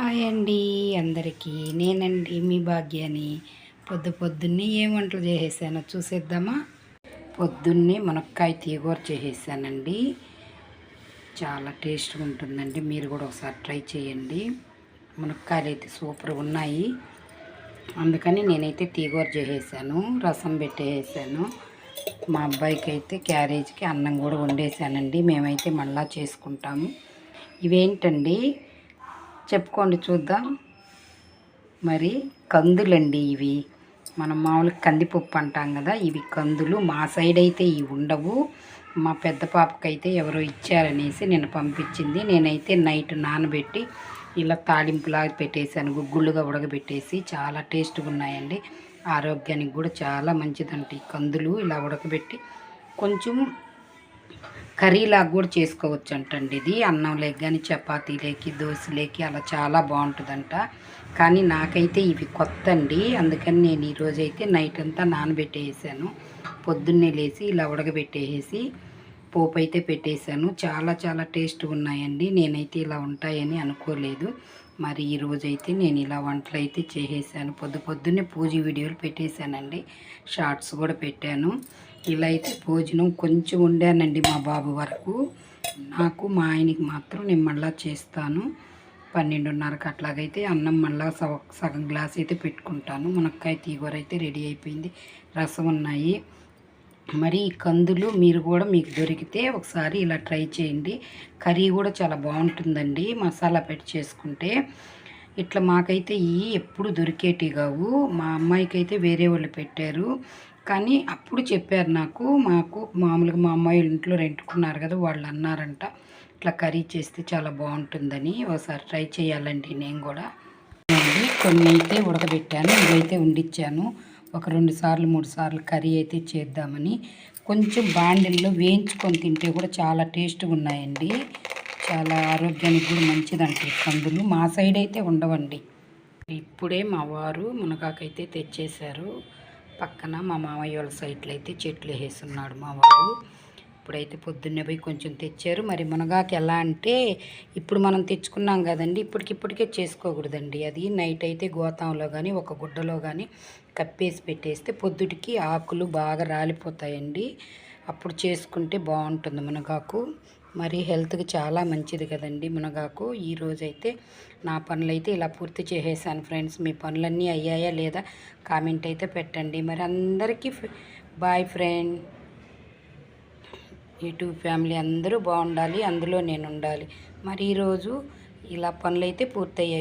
Hi అండి అందరికీ. నేనండి మీ భాగ్యాని. పొద్దున్నే ఏం వంటలు చేసేసానో చూసేద్దామా. పొద్దున్నే మునక్కాయ తీగూర చేసేసానండి. చాలా టేస్ట్గా ఉంటుందండి, మీరు కూడా ఒకసారి ట్రై చేయండి. మునక్కాయలు అయితే సూపర్గా ఉన్నాయి, అందుకని నేనైతే తీగూర చేసేసాను. రసం పెట్టేసాను. మా అబ్బాయికి అయితే క్యారేజ్కి అన్నం కూడా వండేసానండి. మేమైతే మళ్ళా చేసుకుంటాము. ఇవేంటండి చెప్పుకోండి చూద్దాం. మరి కందులండి ఇవి. మనం మామూలుగా కందిపప్పు అంటాం కదా, ఇవి కందులు. మా సైడ్ అయితే ఇవి ఉండవు. మా పెద్ద పాపకైతే ఎవరో ఇచ్చారనేసి నేను పంపించింది. నేనైతే నైట్ నానబెట్టి ఇలా తాలింపులాగా పెట్టేశాను, గుగ్గుళ్ళుగా ఉడకబెట్టేసి. చాలా టేస్ట్గా ఉన్నాయండి, ఆరోగ్యానికి కూడా చాలా మంచిదంట ఈ కందులు. ఇలా ఉడకబెట్టి కొంచెం కర్రీలాగా కూడా చేసుకోవచ్చు అంటండి. ఇది అన్నంలోకి కానీ చపాతీలోకి దోశలోకి అలా చాలా బాగుంటుందంట. కానీ నాకైతే ఇవి కొత్త అండి, అందుకని నేను ఈరోజైతే నైట్ అంతా నానబెట్టేసాను. పొద్దున్నే లేచి ఇలా ఉడకబెట్టేసి పోపు అయితే పెట్టేశాను. చాలా చాలా టేస్ట్గా ఉన్నాయండి. నేనైతే ఇలా ఉంటాయని అనుకోలేదు. మరి ఈరోజైతే నేను ఇలా వంటలు అయితే చేసేసాను. పొద్దున్నే పూజ వీడియోలు పెట్టేశానండి, షార్ట్స్ కూడా పెట్టాను. ఇలా అయితే భోజనం కొంచెం వండానండి మా బాబు వరకు. నాకు మా ఆయనకి మాత్రం నేను మళ్ళీ చేస్తాను. 12:30కి అట్లాగైతే అన్నం మళ్ళీ సగం గ్లాస్ అయితే పెట్టుకుంటాను. మునక్కాయ తీగూర అయితే రెడీ అయిపోయింది, రసం ఉన్నాయి. మరి ఈ కందులు మీరు కూడా మీకు దొరికితే ఒకసారి ఇలా ట్రై చేయండి. కర్రీ కూడా చాలా బాగుంటుందండి మసాలా పెట్టి చేసుకుంటే. ఇట్లా మాకైతే ఇవి ఎప్పుడు దొరికేటి కావు. మా అమ్మాయికి అయితే వేరే వాళ్ళు పెట్టారు, కానీ అప్పుడు చెప్పారు మాకు మామూలుగా మా అమ్మాయి ఇంట్లో రెంటుకున్నారు కదా, వాళ్ళు అన్నారంట ఇట్లా కర్రీ చేస్తే చాలా బాగుంటుందని. ఒకసారి ట్రై చేయాలండి నేను కూడా. కొన్ని అయితే ఉడకబెట్టాను, ఇవైతే వండించాను. ఒక 2 సార్లు 3 సార్లు కర్రీ అయితే చేద్దామని. కొంచెం బాండిల్లో వేయించుకొని తింటే కూడా చాలా టేస్ట్గా ఉన్నాయండి. చాలా ఆరోగ్యానికి కూడా మంచిదండి కందులు. మా సైడ్ అయితే ఉండవండి. ఇప్పుడే మా వారు మునగాకైతే తెచ్చేశారు. పక్కన మా మామయ్య వాళ్ళ సైట్లో అయితే చెట్లు వేసున్నాడు మా వారు. ఇప్పుడైతే పొద్దున్నే పోయి కొంచెం తెచ్చారు. మరి మునగాకు ఎలా అంటే, ఇప్పుడు మనం తెచ్చుకున్నాం కదండి, ఇప్పటికిప్పటికే చేసుకోకూడదండి. అది నైట్ అయితే గోతంలో కానీ ఒక గుడ్డలో కానీ కప్పేసి పెట్టేస్తే పొద్దుటికి ఆకులు బాగా రాలిపోతాయండి. అప్పుడు చేసుకుంటే బాగుంటుంది మునగాకు. మరి హెల్త్కి చాలా మంచిది కదండి మునగాకు. ఈరోజైతే నా పనులైతే ఇలా పూర్తి చేసేసాను ఫ్రెండ్స్. మీ పనులన్నీ అయ్యాయా లేదా కామెంట్ అయితే పెట్టండి. మరి అందరికీ బాయ్ ఫ్రెండ్. యూట్యూబ్ ఫ్యామిలీ అందరూ బాగుండాలి, అందులో నేను ఉండాలి. మరి ఈరోజు ఇలా పనులైతే పూర్తయ్యాయి.